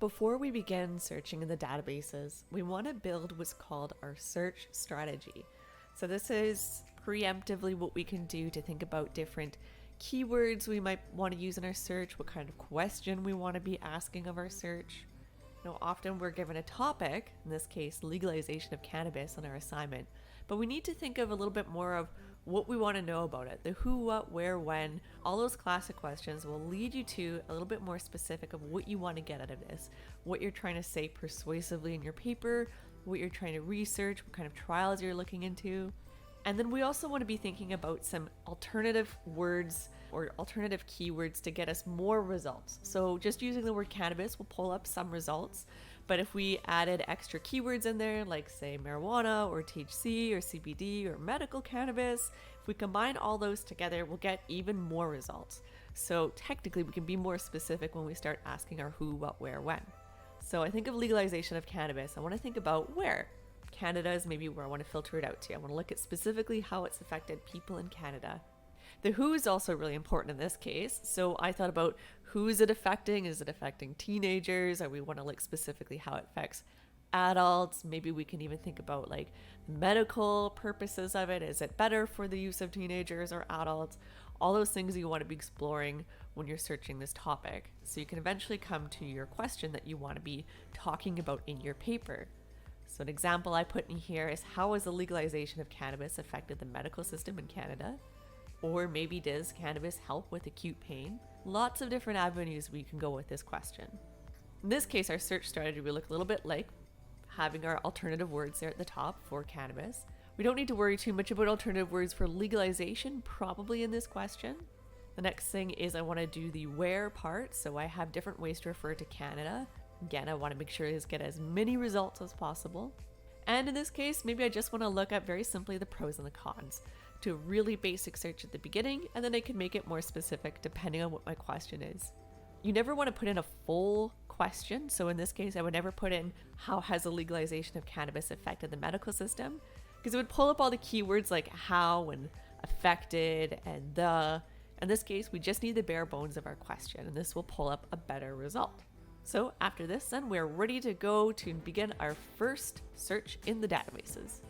Before we begin searching in the databases, we want to build what's called our search strategy. So this is preemptively what we can do to think about different keywords we might want to use in our search, what kind of question we want to be asking of our search. Now, often we're given a topic, in this case, legalization of cannabis, on our assignment, but we need to think of a little bit more of what we want to know about it. The who, what, where, when, all those classic questions will lead you to a little bit more specific of what you want to get out of this, what you're trying to say persuasively in your paper, what you're trying to research, what kind of trials you're looking into. And then we also want to be thinking about some alternative words or alternative keywords to get us more results. So just using the word cannabis will pull up some results, but if we added extra keywords in there, like say marijuana or THC or CBD or medical cannabis, if we combine all those together, we'll get even more results. So technically we can be more specific when we start asking our who, what, where, when. So I think of legalization of cannabis, I want to think about where. Canada is maybe where I want to filter it out to. I want to look at specifically how it's affected people in Canada. The who is also really important in this case. So I thought about who is it affecting? Is it affecting teenagers? Or we want to look specifically how it affects adults. Maybe we can even think about like medical purposes of it. Is it better for the use of teenagers or adults? All those things you want to be exploring when you're searching this topic. So you can eventually come to your question that you want to be talking about in your paper. So an example I put in here is, how has the legalization of cannabis affected the medical system in Canada? Or maybe, does cannabis help with acute pain? Lots of different avenues we can go with this question. In this case, our search strategy will look a little bit like having our alternative words there at the top for cannabis. We don't need to worry too much about alternative words for legalization, probably in this question. The next thing is I want to do the where part, so I have different ways to refer to Canada. Again, I want to make sure to get as many results as possible. And in this case, maybe I just want to look at very simply the pros and the cons. Do a really basic search at the beginning, and then I can make it more specific depending on what my question is. You never want to put in a full question. So in this case, I would never put in, how has the legalization of cannabis affected the medical system? Because it would pull up all the keywords like how and affected and the. In this case, we just need the bare bones of our question, and this will pull up a better result. So after this, then we're ready to go to begin our first search in the databases.